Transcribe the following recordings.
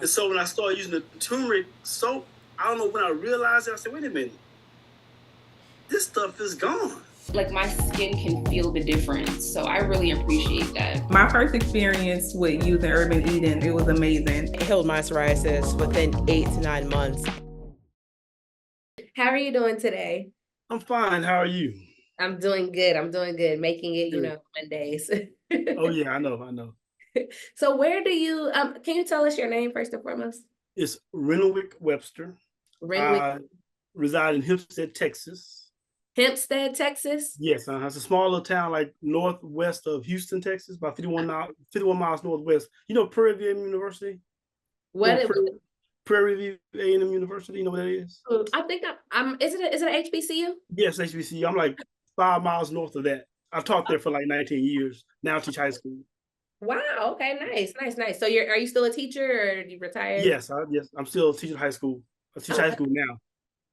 And so when I started using the turmeric soap, I don't know when I realized it, I said, wait a minute, this stuff is gone. Like my skin can feel the difference. So I really appreciate that. My first experience with using Urban Eden, it was amazing. It healed my psoriasis within 8 to 9 months. How are you doing today? I'm fine. How are you? I'm doing good. I'm doing good. Making it, Good. Mondays. Oh yeah, I know. So where do you, can you tell us your name first and foremost? It's Renwick Webster. Renwick. I reside in Hempstead, Texas. Hempstead, Texas? Yes, it's a small little town like northwest of Houston, Texas, about 51 miles northwest. You know Prairie View University? What? Prairie View A&M University, you know what that is? I think is it an HBCU? Yes, HBCU. I'm like 5 miles north of that. I taught there for like 19 years. Now I teach high school. Wow. Okay. Nice. So are you still a teacher or you retired? Yes, I'm still teaching high school. I teach high school now.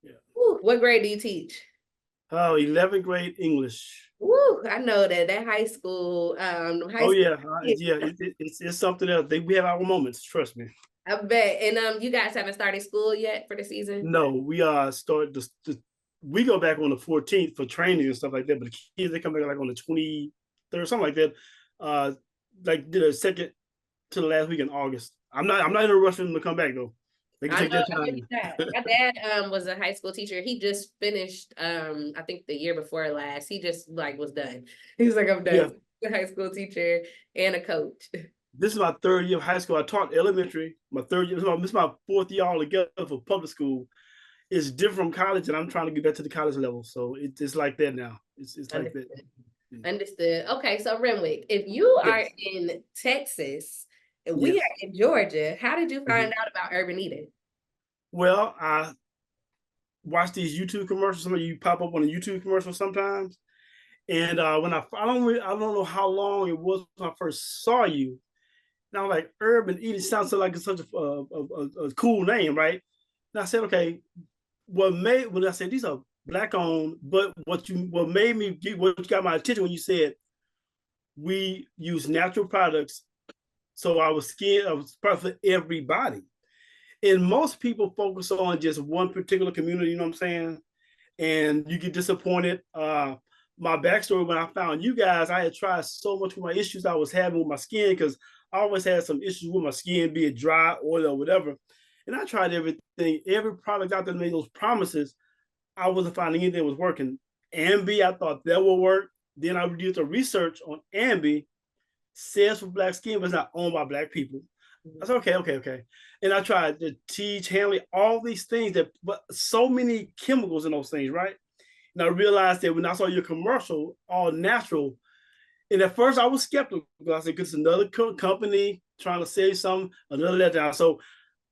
Yeah. Ooh, what grade do you teach? Oh, 11th grade English. Woo, I know that high school. It's something else. We have our moments. Trust me. I bet. And you guys haven't started school yet for the season? No, we start we go back on the 14th for training and stuff like that. But the kids, they come back like on the 23rd, something like that. Like did a second to the last week in August. I'm not in a rush for them to come back though. They can take their time. My dad was a high school teacher. He just finished I think the year before last. He just was done. He was like, I'm done. Yeah. A high school teacher and a coach. This is my 3rd year of high school. I taught elementary. My 3rd year. This is my 4th year all together for public school. It's different from college, and I'm trying to get back to the college level. So it's like that now. It's like that. Understood. Okay, so Renwick, if you are in Texas and we are in Georgia, how did you find out about Urban Eden? Well, I watch these YouTube commercials. Some of you pop up on a YouTube commercial sometimes, and when I don't know how long it was when I first saw you. And I was like, Urban Eden sounds like it's such a cool name, right? And I said, okay, when I said these are Black owned, but what got my attention when you said we use natural products, so our skin was perfect for everybody. And most people focus on just one particular community, you know what I'm saying? And you get disappointed. My backstory, when I found you guys, I had tried so much with my issues I was having with my skin, because I always had some issues with my skin, be it dry, oil, or whatever. And I tried everything, every product out there that made those promises. I wasn't finding anything that was working. Ambi, I thought that would work. Then I did the research on Ambi. Says for Black skin, but it's not owned by Black people. I said, okay. And I tried the Teach, Hanley, all these things, but so many chemicals in those things, right? And I realized that when I saw your commercial, all natural, and at first I was skeptical. I said, it's another company trying to sell something, another letdown. So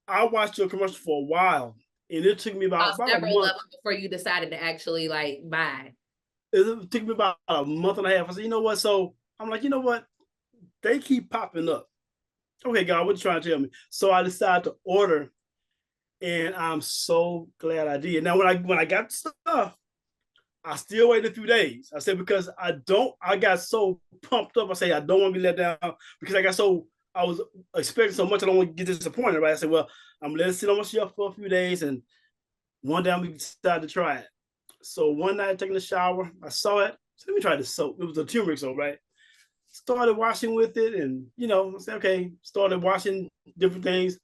I watched your commercial for a while, and it took me about several a month levels before you decided to actually buy. It took me about a month and a half. I said, you know what? So I'm like, you know what? They keep popping up. Okay, God, what you trying to tell me? So I decided to order, and I'm so glad I did. Now, when I got the stuff, I still waited a few days. I said, because I got so pumped up. I say, I don't want to be let down, because I was expecting so much. I don't want to get disappointed, right? I said, well, I'm going to let it sit on my shelf for a few days. And one day we decided to try it. So one night taking a shower, I saw it. So let me try this soap. It was a turmeric soap, right? Started washing with it, and I said, okay, started washing different things.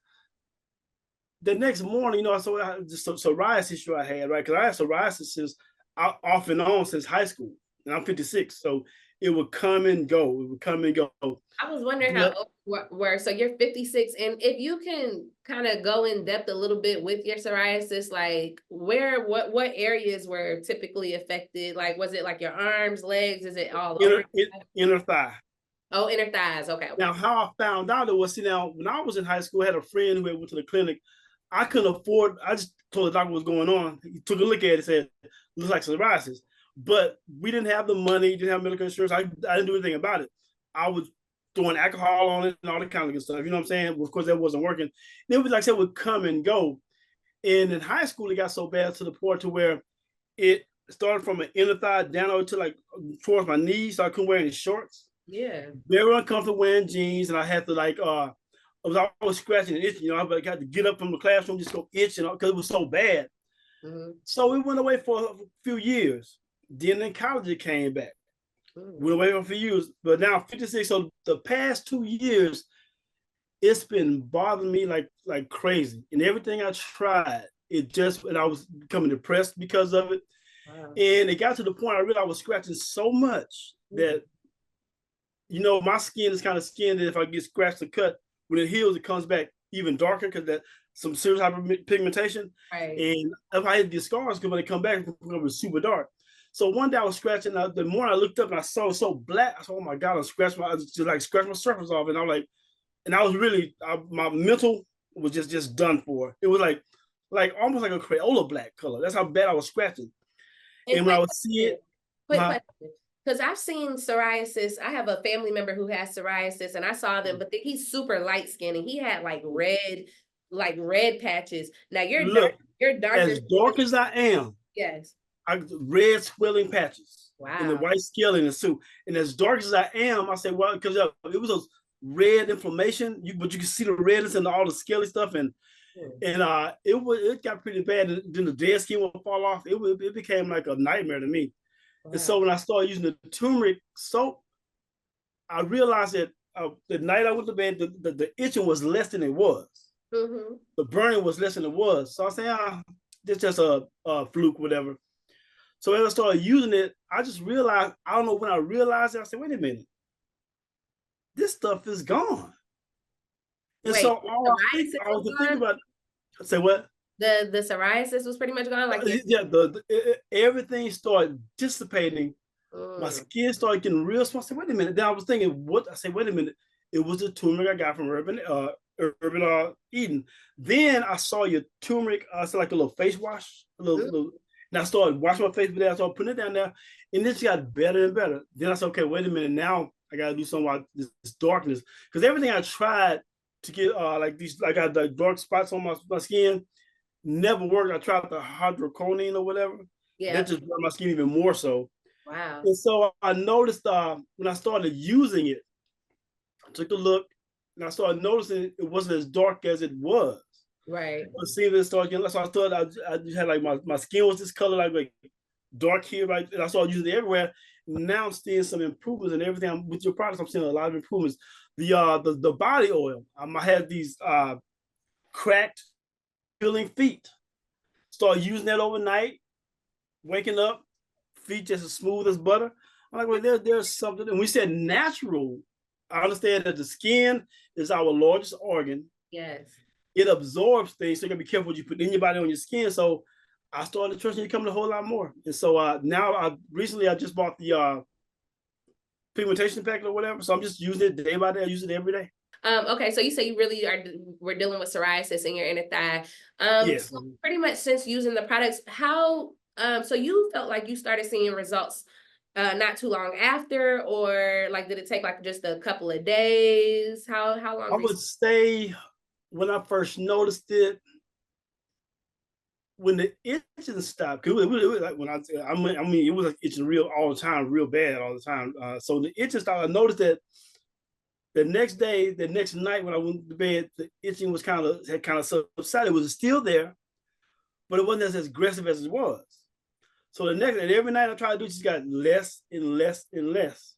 The next morning, I saw just a psoriasis issue I had, right? Because I had psoriasis since off and on since high school, and I'm 56. So it would come and go. I was wondering how old you were. So you're 56, and if you can kind of go in depth a little bit with your psoriasis, what areas were typically affected? Like, was it like your arms, legs? Is it all over? Inner thigh. Oh, inner thighs. Okay. Now, how I found out it was, when I was in high school, I had a friend who went to the clinic. I couldn't afford. I just told the doctor what was going on. He took a look at it and said, looks like psoriasis. But we didn't have the money, didn't have medical insurance. I didn't do anything about it. I was throwing alcohol on it and all that kind of good stuff. You know what I'm saying? Well, of course, that wasn't working. And it was, like I said, would come and go. And in high school, it got so bad to the point to where it started from an inner thigh down over to towards my knees. So I couldn't wear any shorts. Yeah. Very uncomfortable wearing jeans. And I had to I was always scratching and itching. I got to get up from the classroom, just go itching because it was so bad. So it went away for a few years. Then in college, it came back. Went away for a few years, but now 56. So the past 2 years, it's been bothering me like crazy. And everything I tried, and I was becoming depressed because of it. Wow. And it got to the point I realized I was scratching so much that, my skin is kind of skin that if I get scratched or cut, when it heals, it comes back even darker because that some serious hyperpigmentation. Right. And if I had these scars, because when they come back, it was super dark. So one day I was scratching. The morning I looked up and I saw it so black. I said, "Oh my God!" I just like scratched my surface off, and I'm like, and I was really my mental was just done for. It was like almost like a Crayola black color. That's how bad I was scratching. And when I would see it, because I've seen psoriasis. I have a family member who has psoriasis, and I saw them, but he's super light skinned, and he had like red patches. Now you're darker. As dark as I am. Yes. I red swelling patches. Wow. And the white scale in the suit. And as dark as I am, I say, well, because it was those red inflammation, but you can see the redness and all the scaly stuff, and it got pretty bad. And then the dead skin would fall off. It became like a nightmare to me. Wow. And so when I started using the turmeric soap, I realized that the night I went to bed, the itching was less than it was. The burning was less than it was. So I said, it's just a fluke, whatever. So as I started using it, I just realized, I don't know when I realized it, I said, wait a minute, this stuff is gone. And so all I was thinking about, say what? The psoriasis was pretty much gone? Everything started dissipating. My skin started getting real small. I said, wait a minute. Then I was thinking, what? I said, wait a minute. It was the turmeric I got from Urban Eden. Then I saw your turmeric, it's like a little face wash, and I started washing my face with that. I started putting it down there, and it just got better and better. Then I said, okay, wait a minute. Now I got to do something about this darkness, because everything I tried to get I got the dark spots on my skin never worked. I tried the hydroquinone or whatever. Yeah, that just burned my skin even more so. Wow. And so I noticed when I started using it, I took a look, and I started noticing it wasn't as dark as it was. Right. I seen it start getting. So I started. I just had like my skin was this color, like dark here, right? And I started using it everywhere. Now I'm seeing some improvements and everything. With your products, I'm seeing a lot of improvements. The body oil. I had these cracked, peeling feet. Started using that overnight. Waking up, feet just as smooth as butter. I'm like, well, there's something. And we said natural. I understand that the skin is our largest organ. Yes. It absorbs things, so you gotta be careful what you put in your body on your skin. So I started trusting you coming a whole lot more. And so now I just bought the pigmentation packet or whatever. So I'm just using it day by day. I use it every day. Okay, so you say you really we're dealing with psoriasis in your inner thigh. Yes. So pretty much since using the products, how so you felt like you started seeing results not too long after, or like did it take like just a couple of days? How long? I would say when I first noticed it, when the itching stopped, because it was like when it was like itching real all the time, real bad all the time. So the itching stopped. I noticed that the next night when I went to bed, the itching had kind of subsided. It was still there, but it wasn't as aggressive as it was. So every night I tried to do it, just got less and less and less.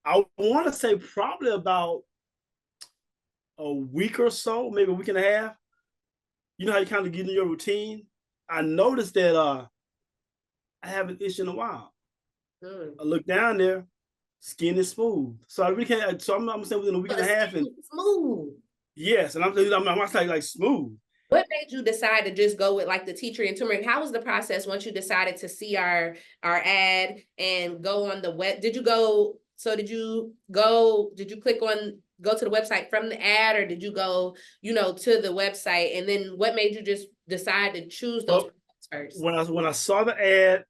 I want to say probably about a week or so, maybe a week and a half. You know how you kind of get into your routine? I noticed that I haven't itched in a while. I look down there, skin is smooth. So I really can't. So I'm saying within a week and a half, and smooth. Yes, and I'm saying like smooth. What made you decide to just go with like the tea tree and turmeric? How was the process once you decided to see our ad and go on the web? Did you click on go to the website from the ad, or did you go, to the website? And then what made you just decide to choose those products first? When I saw the ad,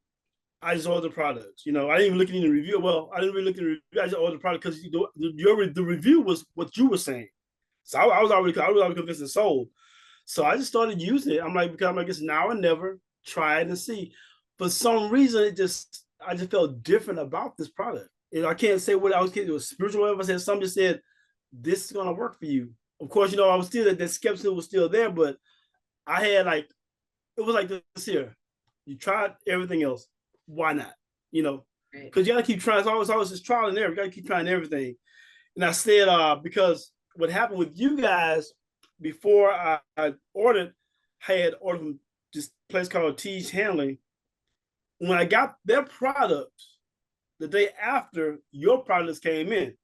I just ordered the products. I didn't even look at the review. Well, I didn't really look at the review. I just ordered the product because the review was what you were saying. So I was already convinced and sold. So I just started using it. I'm like, because I guess now or never, try it and see. For some reason, I just felt different about this product. I can't say what I was getting. It was spiritual. Whatever. I said, something just said, this is gonna work for you. of course, I was still that skepticism was still there, but I had like it was like this here. You tried everything else. Why not? Because you gotta keep trying. It's always just trial and error. You gotta keep trying everything. And I said, because what happened with you guys before I ordered, I had ordered from this place called Teach Handling. When I got their products the day after your products came in.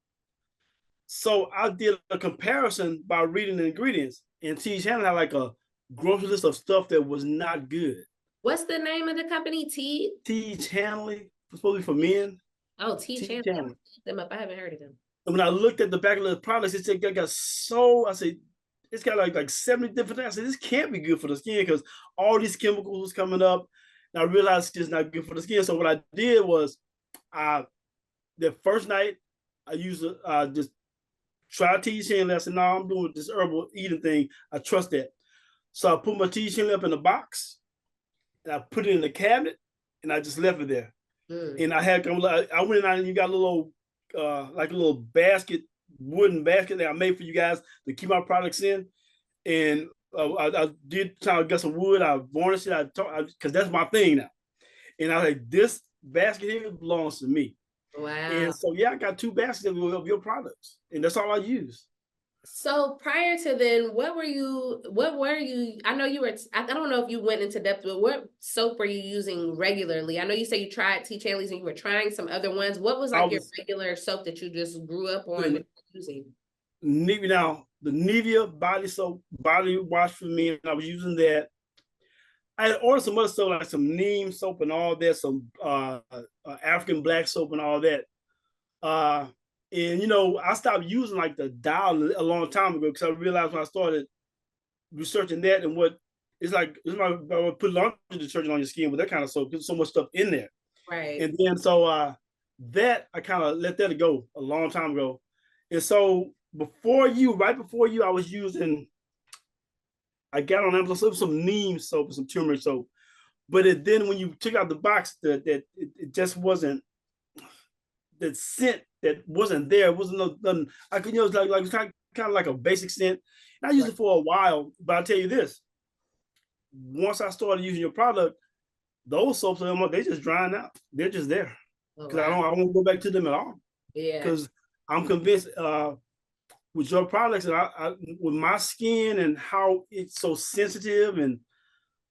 So I did a comparison by reading the ingredients, and Teach Handling had like a grocery list of stuff that was not good. What's the name of the company? Teach Handling, supposed to be for men. Oh, Teach Handling. Them up. I haven't heard of them. And when I looked at the back of the products, it said I said, it's got like 70 different things. I said, this can't be good for the skin because all these chemicals was coming up. And I realized it's just not good for the skin. So what I did was, the first night, I used just try Teach Handling. I said, no, I'm doing this herbal eating thing. I trust that. So I put my Teach Handling up in a box, and I put it in the cabinet, and I just left it there. And I went in and you got a little, like a little basket, wooden basket that I made for you guys to keep my products in. And I did try to get some wood. I varnished it. Because that's my thing now. And I was like, this basket here belongs to me. Wow. And so, I got 2 baskets of your products. And that's all I use. So prior to then, what were you, I know you were, I don't know if you went into depth, but what soap were you using regularly? I know you said you tried Teach Handley's and you were trying some other ones. What was like your regular soap that you just grew up on using? Now, the Nivea body soap, body wash for me, and I was using that. I had ordered some other soap, like some neem soap and all that, some African black soap and all that. And I stopped using like the dial a long time ago because I realized when I started researching that and what it's like, I would put laundry detergent on your skin with that kind of soap. There's so much stuff in there. Right. And then so that I kind of let that go a long time ago. And so right before you, I was using, I got on Amazon some neem soap and some turmeric soap. But then when you took out the box, it just wasn't, the scent that wasn't there. It wasn't nothing. I could, it was like kind of like a basic scent. And I used it for a while, but I'll tell you this: once I started using your product, those soaps they just drying out. They're just there because I don't go back to them at all. Yeah. Because I'm convinced with your products and I with my skin and how it's so sensitive, and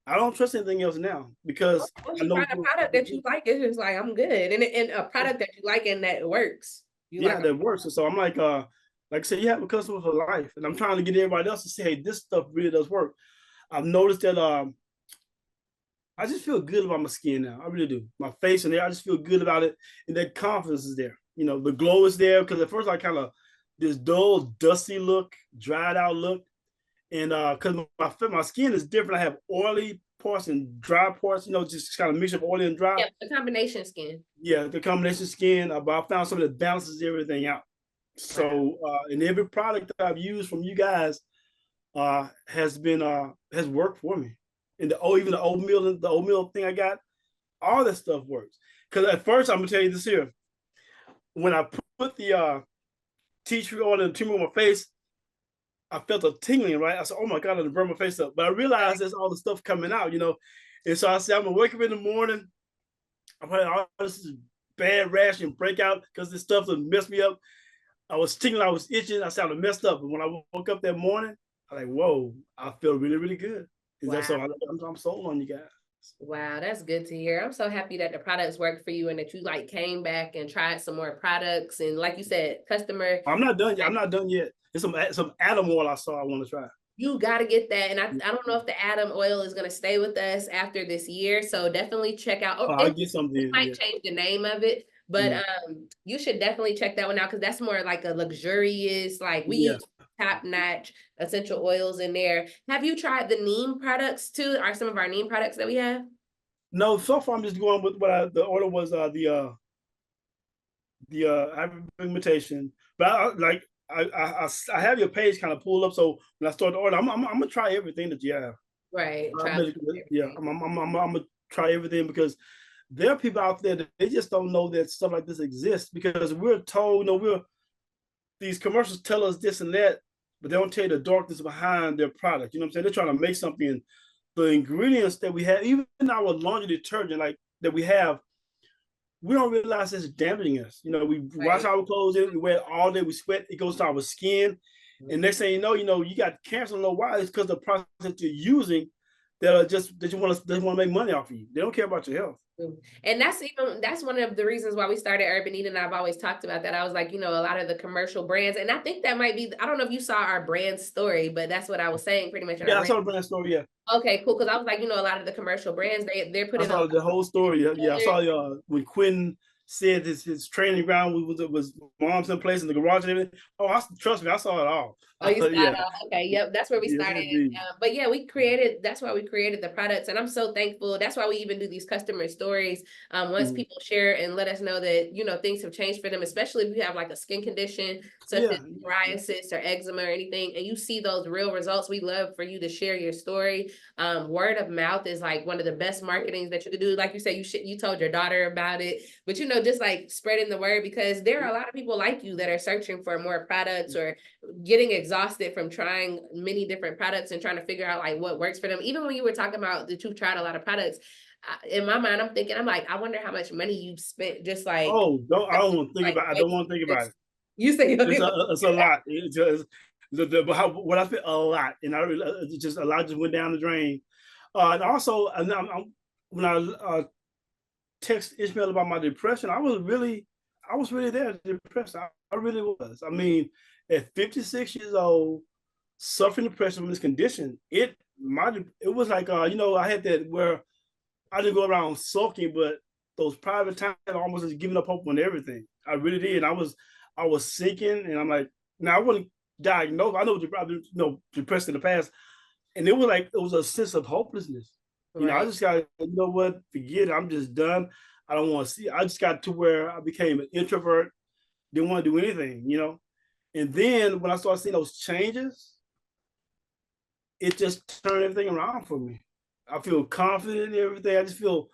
I don't trust anything else now because once you find a product that you like, it's just like I'm good, and a product that you like and that works. That works. And so I'm like I said, you have a customer for life, and I'm trying to get everybody else to say, hey, this stuff really does work. I've noticed that I just feel good about my skin now. I really do. My face and there, I just feel good about it, and that confidence is there. The glow is there because at first I kind of this dull, dusty look, dried out look. And because my skin is different, I have oily parts and dry parts, just kind of mix up oily and dry. Yeah, the combination skin. Yeah, the combination skin, but I found something that balances everything out. So, and every product that I've used from you guys has worked for me. And even the oatmeal thing I got, all that stuff works. Because at first, I'm gonna tell you this here, when I put the tea tree oil and the turmeric on my face, I felt a tingling, right? I said, oh my God, I burned my face up. But I realized there's all the stuff coming out, And so I said, I'm gonna wake up in the morning. I'm having all this bad rash and breakout because this stuff that messed me up. I was tingling, I was itching. I said, I messed up. And when I woke up that morning, I'm like, whoa, I feel really, really good. And that's so I'm sold on you guys. Wow, that's good to hear. I'm so happy that the products worked for you and that you came back and tried some more products. And like you said, customer. I'm not done yet. I'm not done yet. There's some Adam oil I saw I want to try. You got to get that. And I don't know if the Adam oil is going to stay with us after this year. So definitely check out. I'll get something. We might change the name of it. But you should definitely check that one out because that's more like a luxurious, like we use top-notch essential oils in there. Have you tried the neem products too? Are some of our neem products that we have? No, so far I'm just going with what the order was the hyperpigmentation. But I have your page kind of pulled up, so when I start the order, I'm gonna try everything that you have. Right. I'm gonna try everything because there are people out there that they just don't know that stuff like this exists because we're told, these commercials tell us this and that, but they don't tell you the darkness behind their product. You know what I'm saying? They're trying to make something. The ingredients that we have, even our laundry detergent, like that we have, we don't realize it's damaging us. You know, we wash our clothes in, we wear it all day, we sweat, it goes to our skin. And next thing you know, you got cancer. No, why? It's because the products that you're using that are just that you want to make money off of you. They don't care about your health. And that's one of the reasons why we started Urban Eating. I've always talked about that. I was like, a lot of the commercial brands, and I think that might be, I don't know if you saw our brand story, but that's what I was saying pretty much. Yeah, I saw the brand story. Yeah. Okay, cool. Because I was like, a lot of the commercial brands, they're putting. I saw the whole story. Yeah, I saw when Quentin said his training ground was mom's in place in the garage and everything. Oh, trust me, I saw it all. Oh, you saw it all. Okay, yep, that's where we started. But yeah, that's why we created the products, and I'm so thankful. That's why we even do these customer stories. Once people share and let us know that things have changed for them, especially if you have like a skin condition such as psoriasis or eczema or anything, and you see those real results. We love for you to share your story. Word of mouth is like one of the best marketings that you could do. Like you said, you told your daughter about it, but just like spreading the word, because there are a lot of people like you that are searching for more products or getting exhausted from trying many different products and trying to figure out like what works for them. Even when you were talking about that you've tried a lot of products, in my mind, I'm like, I wonder how much money you've spent just like. Oh, I don't want to think about it. I don't want to think about it. You say it's a lot. It's just what I feel a lot, and just a lot just went down the drain. And also, when I text Ishmael about my depression, I was really there depressed. I really was. I mean, at 56 years old, suffering depression from this condition, it was like I had that where I didn't go around sulking, but those private times I almost just giving up hope on everything. I really did. I was sinking, and I'm like, now I wasn't diagnosed. I know you probably depressed in the past, and it was a sense of hopelessness. I just got, what, forget it. I'm just done. I don't want to see. I just got to where I became an introvert, didn't want to do anything, And then when I started seeing those changes, it just turned everything around for me. I feel confident in everything. I just feel,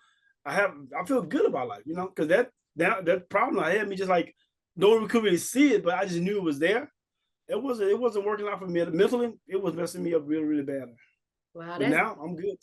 I feel good about life, because that problem I had, me just like, no one could really see it, but I just knew it was there. It wasn't working out for me mentally. It was messing me up really, really bad. Wow. But now I'm good,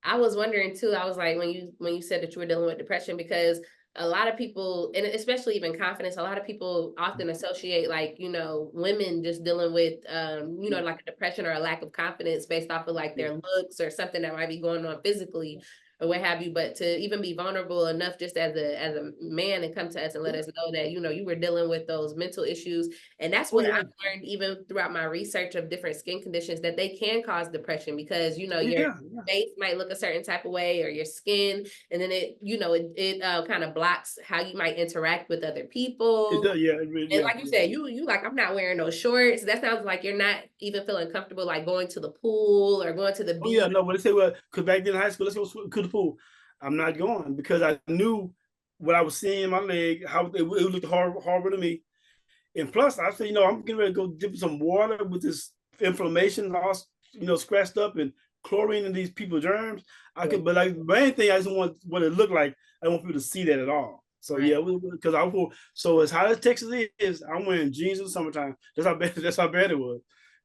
I was wondering too, I was like, when you said that you were dealing with depression, because a lot of people, and especially even confidence, a lot of people often associate like, women just dealing with, like a depression or a lack of confidence based off of like their looks or something that might be going on physically or what have you. But to even be vulnerable enough just as a man and come to us and let us know that, you were dealing with those mental issues. And that's what I've learned even throughout my research of different skin conditions, that they can cause depression because, your face might look a certain type of way or your skin. And then it kind of blocks how you might interact with other people. It does, really, and like you said, you like, I'm not wearing no shorts. That sounds like you're not even feeling comfortable, like going to the pool or going to the beach. Oh yeah, no, but they say, well, because back then in high school, let's go to the pool. I'm not going because I knew what I was seeing in my leg, how it looked horrible to me. And plus, I said, I'm getting ready to go dip some water with this inflammation all, scratched up and chlorine in these people's germs. But like the main thing, I just want what it looked like. I don't want people to see that at all. So because so as hot as Texas is, I'm wearing jeans in the summertime. That's how bad it was.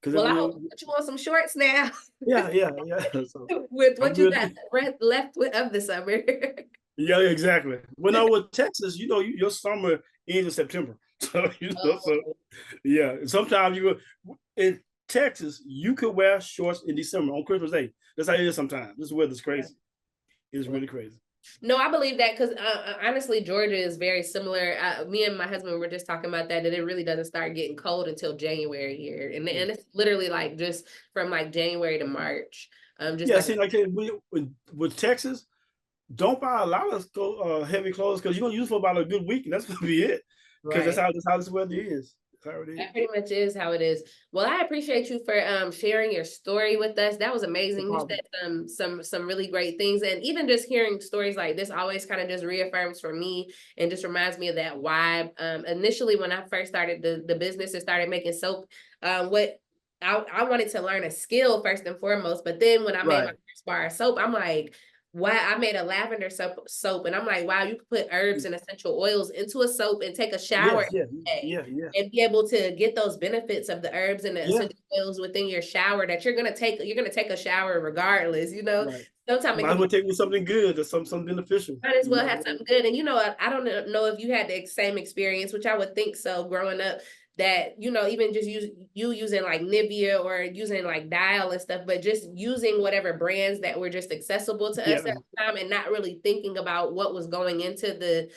Well, I hope that you want some shorts now. Yeah. So, with what you got left with of the summer. Yeah, exactly. When I was Texas, your summer ends in September. So sometimes in Texas, you could wear shorts in December on Christmas Day. That's how it is sometimes. This weather's crazy. It's really crazy. No, I believe that because honestly, Georgia is very similar. Me and my husband were just talking about that it really doesn't start getting cold until January here. And it's literally like just from like January to March. With Texas, don't buy a lot of heavy clothes because you're going to use it for about a good week and that's going to be it. Because that's how this weather is. That pretty much is how it is. Well, I appreciate you for sharing your story with us. That was amazing. You said some really great things, and even just hearing stories like this always kind of just reaffirms for me and just reminds me of that why. Initially, when I first started the business and started making soap, what I wanted to learn a skill first and foremost. But then when I made my first bar of soap, I'm like, wow, I made a lavender soap, and I'm like, wow, you could put herbs and essential oils into a soap and take a shower Yes, yeah, every day yeah. and be able to get those benefits of the herbs and the Yeah. essential oils within your shower that you're gonna take a shower regardless, you know. Right. Sometimes it Might can as well be take me something good or something beneficial. might as You well might have as well. something good. And you know, I don't know if you had the same experience, which I would think so growing up, that, you know, even just using like Nivea or using like Dial and stuff, but just using whatever brands that were just accessible to us Yeah. at the time and not really thinking about what was going into Not that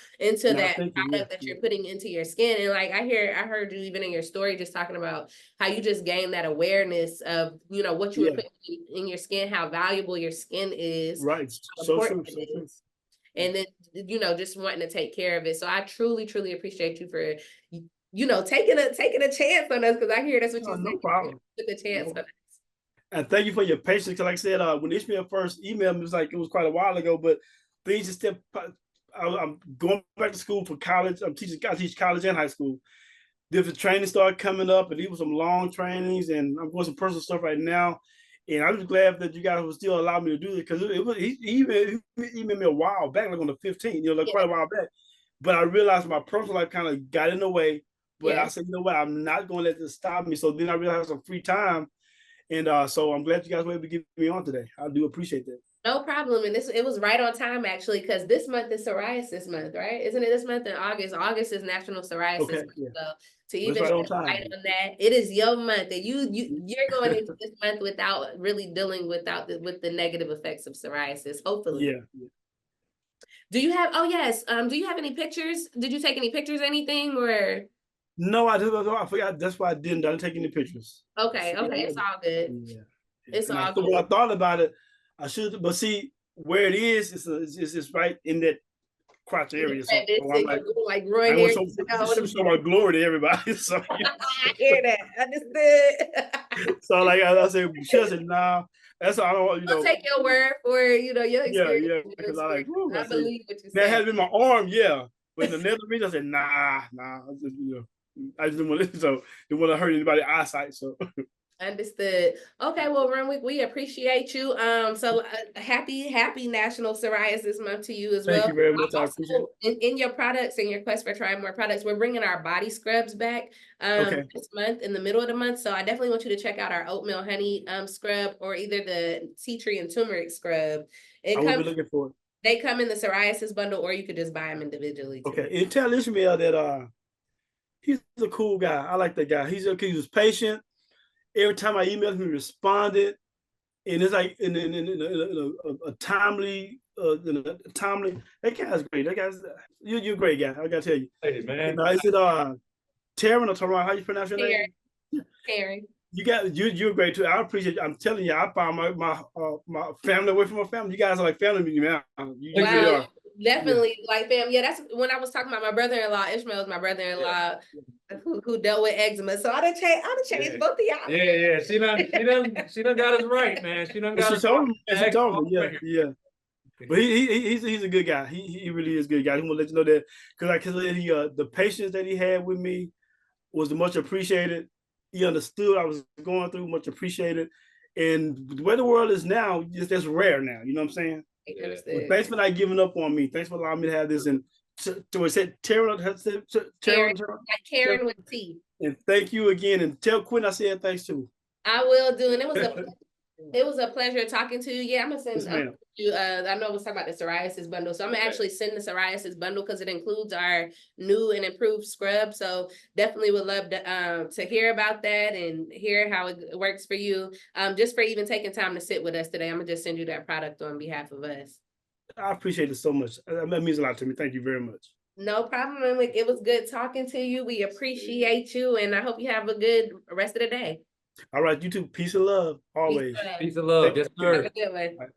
thinking, product that you're putting into your skin. And like I heard you even in your story just talking about how you just gained that awareness of, you know, what you were putting in your skin, how valuable your skin is, right. how So important true. So it true. is. And then, you know, just wanting to take care of it. So I truly, truly appreciate you for, you know, taking a chance on us, because I hear that's what you said. No problem. Took a chance on us. And thank you for your patience. Because like I said, when Ishmael first emailed me, it was quite a while ago, but things just still. I'm going back to school for college. I teach college and high school. Different training started coming up, and these were some long trainings, and I'm doing some personal stuff right now. And I'm just glad that you guys would still allow me to do it, because he emailed me a while back, like on the 15th, you know, like quite a while back. But I realized my personal life kind of got in the way. But I said, you know what, I'm not going to let this stop me. So then I realized I have some free time. And so I'm glad you guys were able to get me on today. I do appreciate that. No problem. And it was right on time, actually, because this month is psoriasis month, right? Isn't it this month in August? August is National Psoriasis month. Yeah. So to even right on that, it is your month, and you're going into this month without really dealing with the negative effects of psoriasis. Hopefully. Yeah. Do you have? Oh yes. Do you have any pictures? Did you take any pictures? Anything or? No, I forgot. That's why I didn't take any pictures. Okay. It's all good. Yeah. It's all good. When I thought about it, I should, but see where it is. It's right in that crotch area. So I'm like Roy I hair. want to show my glory to everybody. So I hear that. Understood. so like I said, she said, nah. That's all I don't. I'll take your word for your experience. Yeah. Because I believe what you said. That had been my arm, yeah. But in the other reason, I said, nah. I just didn't want to. So didn't want to hurt anybody's eyesight. So. Understood. Okay, well, Renwick, we appreciate you. So happy National Psoriasis Month to you as well. Thank you very much. I appreciate it. In your products and your quest for trying more products, we're bringing our body scrubs back this month, in the middle of the month. So I definitely want you to check out our oatmeal honey scrub, or either the tea tree and turmeric scrub. I will be looking for it. They come in the psoriasis bundle, or you could just buy them individually too. Okay, and tell Ishmael that he's a cool guy. I like that guy. He was patient. Every time I emailed him, he responded, and it's like in a timely. That guy's great. That guy's you're a great guy. I gotta tell you. Hey man. And I said, Taryn or Taran, how you pronounce your name? Karen. You're great too. I appreciate you. I'm telling you, I found my family away from my family. You guys are like family to me now. You really are. Definitely, like fam. Yeah, that's when I was talking about my brother-in-law. Ishmael's my brother-in-law who dealt with eczema. So I'd have changed both of y'all. Yeah. She done got us right, man. She done got us right. She told me. Yeah. But he's a good guy. He really is a good guy. He want to let you know that, because the patience that he had with me was much appreciated. He understood what I was going through, much appreciated. And the way the world is now, that's rare now. You know what I'm saying? Well, thanks for not giving up on me. Thanks for allowing me to have this. And to say Karen Karen with T. And thank you again. And tell Quinn I said thanks too. I will do. And it was a pleasure talking to you. Yeah, I'm gonna send you. I know I was talking about the psoriasis bundle, so I'm gonna actually send the psoriasis bundle, because it includes our new and improved scrub. So definitely would love to hear about that and hear how it works for you. Just for even taking time to sit with us today, I'm gonna just send you that product on behalf of us. I appreciate it so much. That means a lot to me. Thank you very much. No problem. It was good talking to you. We appreciate you, and I hope you have a good rest of the day. All right, you too. Peace and love always. Peace and love. Yes, sir. Have a good one.